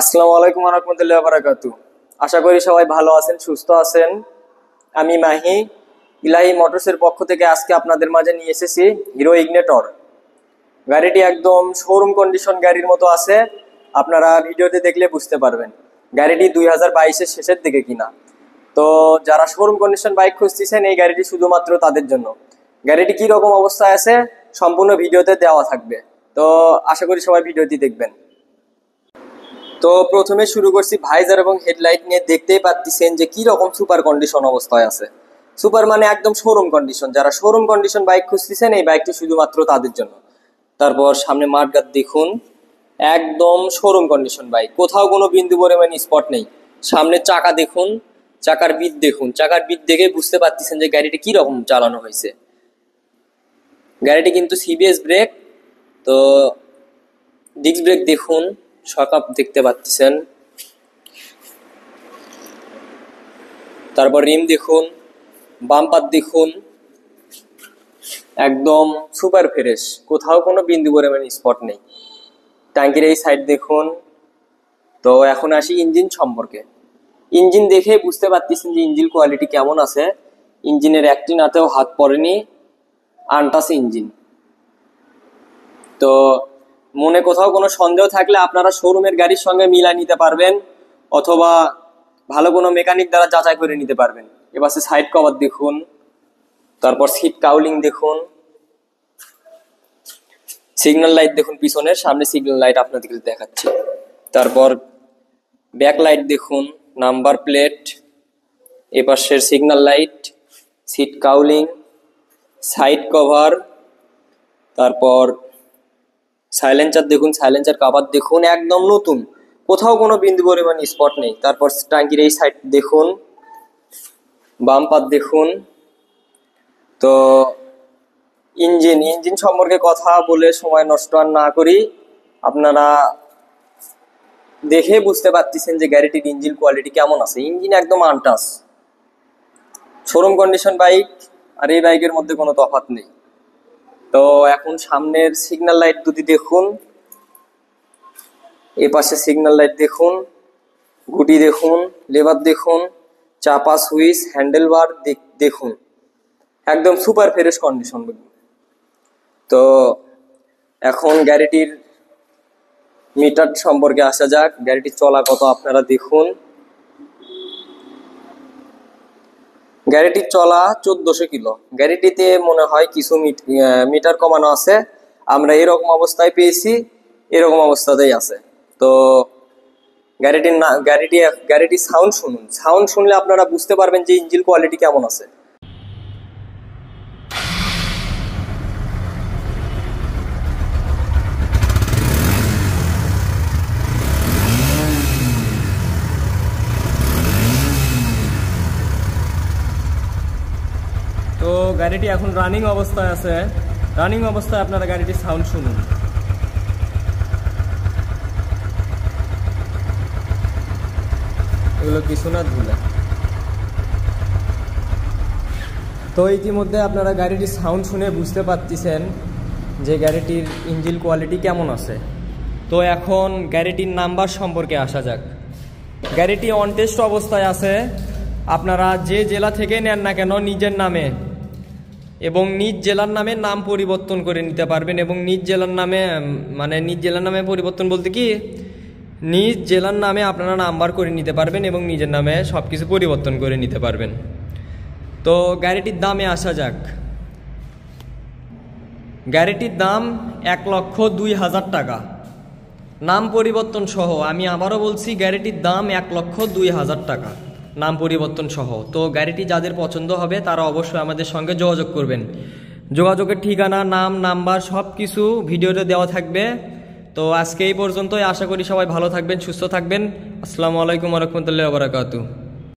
আসসালামু আলাইকুম ওয়া রাহমাতুল্লাহি ওয়া বারাকাতুহু। আশা করি সবাই ভালো আছেন, সুস্থ আছেন। আমি মাহি ইলাহি মোটরসের পক্ষ থেকে আজকে আপনাদের মাঝে নিয়ে এসেছি হিরো ইগনিটর। গাড়িটি একদম শোরুম কন্ডিশন গাড়ির মতো আছে, আপনারা ভিডিওতে দেখলে বুঝতে পারবেন। গাড়িটি 2022-এর শেষের দিকে কিনা। তো যারা শোরুম কন্ডিশন বাইক খুঁজতেছেন এই গাড়িটি শুধুমাত্র তাদের জন্য। গাড়িটি কী রকম অবস্থায় আছে সম্পূর্ণ ভিডিওতে দেওয়া থাকবে, তো আশা করি সবাই ভিডিওটি দেখবেন। তো প্রথমে শুরু করছি ভাইজার এবং হেডলাইট নিয়ে। দেখতেই পাচ্ছেন যে কি রকম সুপার কন্ডিশন অবস্থায় আছে। সুপার মানে একদম শোরুম কন্ডিশন। যারা শোরুম কন্ডিশন বাইক খুঁজতেছেন এই বাইকটি শুধুমাত্র তাদের জন্য। তারপর সামনে মাঠগাট দেখুন, একদম শোরুম কন্ডিশন বাইক, কোথাও কোনো বিন্দু পরিমাণ স্পট নেই। সামনে চাকা দেখুন, চাকার বিট দেখুন, চাকার বিট দেখে বুঝতে পারতেছেন যে গাড়িটি কি রকম চালানো হয়েছে। গাড়িটি কিন্তু সিবিএস ব্রেক, তো ডিস্ক ব্রেক দেখুন, শকআপ দেখতে পাচ্ছেন। তারপর রিম দেখুন, বাম্পার দেখুন, একদম সুপার ফ্রেশ, কোথাও কোনো বিন্দু পরিমাণ স্পট নেই। ট্যাঙ্কির এই সাইড দেখুন। তো এখন আসি ইঞ্জিন সম্পর্কে। ইঞ্জিন দেখে বুঝতে পারতেছেন যে ইঞ্জিন কোয়ালিটি কেমন আছে। ইঞ্জিনের একটি নাতেও হাত পড়েনি, আনটাচ ইঞ্জিন। তো মনে কোথাও কোনো সন্দেহ থাকলে আপনারা শোরুমের গাড়ির সঙ্গে মিলা নিতে পারবেন, অথবা ভালো কোনো মেকানিক দ্বারা যাচাই করে নিতে পারবেন। এবার সাইড কভার দেখুন, তারপর সিট কাউলিং দেখুন, সিগন্যাল লাইট দেখুন, পিছনের সামনে সিগন্যাল লাইট আপনাদেরকে দেখাচ্ছি। তারপর ব্যাক লাইট দেখুন, নাম্বার প্লেট, এপাশের signal light, seat cowling, side cover, তারপর সাইলেন্সার দেখুন, সাইলেন্সার কভার দেখুন, একদম নতুন, কোথাও কোনো বিন্দু পরিমাণ স্পট নেই। তারপর ট্যাঙ্কির এই সাইড দেখুন, বাম্পার দেখুন। তো ইঞ্জিন সম্পর্কে কথা বলে সময় নষ্ট আর না করি, আপনারা দেখে বুঝতে পারতেছেন যে গাড়িটির ইঞ্জিন কোয়ালিটি কেমন আছে। ইঞ্জিন একদম আনটাচ, শোরুম কন্ডিশন বাইক আর এই বাইকের মধ্যে কোনো তফাৎ নেই। তো এখন সামনের সিগন্যাল লাইট দুটি দেখুন, এ পাশে সিগন্যাল লাইট দেখুন, গুটি দেখুন, লেবার দেখুন, চাপা সুইচ, হ্যান্ডেল বার দেখুন, একদম সুপার ফ্রেশ কন্ডিশন। তো এখন গাড়িটির মিটার সম্পর্কে আসা যাক। গাড়িটির চলা কত আপনারা দেখুন। গাড়িটির চলা 1400 কিলো। গাড়িটিতে মনে হয় কিছু মিটার কমানো আছে, আমরা এরকম অবস্থায় পেয়েছি, এরকম অবস্থাতেই আছে। তো গাড়িটির সাউন্ড শুনুন, সাউন্ড শুনলে আপনারা বুঝতে পারবেন যে ইঞ্জিন কোয়ালিটি কেমন আছে। তো গাড়িটি এখন রানিং অবস্থায় আছে। রানিং অবস্থায় আপনারা গাড়িটির সাউন্ড শুনুন। এগুলো কিছু না, ধুলা। তো ইতিমধ্যে আপনারা গাড়িটির সাউন্ড শুনে বুঝতে পারতেছেন যে গাড়িটির ইঞ্জিন কোয়ালিটি কেমন আছে। তো এখন গাড়িটির নাম্বার সম্পর্কে আসা যাক। গাড়িটি অন টেস্ট অবস্থায় আছে। আপনারা যে জেলা থেকে নেন না কেন নিজের নামে এবং নিজ জেলার নামে নাম পরিবর্তন করে নিতে পারবেন। এবং নিজ জেলার নামে পরিবর্তন বলতে কি, নিজ জেলার নামে আপনারা নাম্বার করে নিতে পারবেন এবং নিজের নামে সব কিছু পরিবর্তন করে নিতে পারবেন। তো গাড়িটির দামে আসা যাক। গাড়িটির দাম 1,02,000 টাকা, নাম পরিবর্তন সহ। আমি আবারও বলছি, গাড়িটির দাম 1,02,000 টাকা, নাম পরিবর্তন সহ। তো গাড়িটি যাদের পছন্দ হবে তারা অবশ্যই আমাদের সঙ্গে যোগাযোগ করবেন। যোগাযোগের ঠিকানা, নাম, নাম্বার সব কিছু ভিডিওতে দেওয়া থাকবে। তো আজকে এই পর্যন্তই। আশা করি সবাই ভালো থাকবেন, সুস্থ থাকবেন। আসসালামু আলাইকুম ওয়া রাহমাতুল্লাহি ওয়া বারাকাতুহু।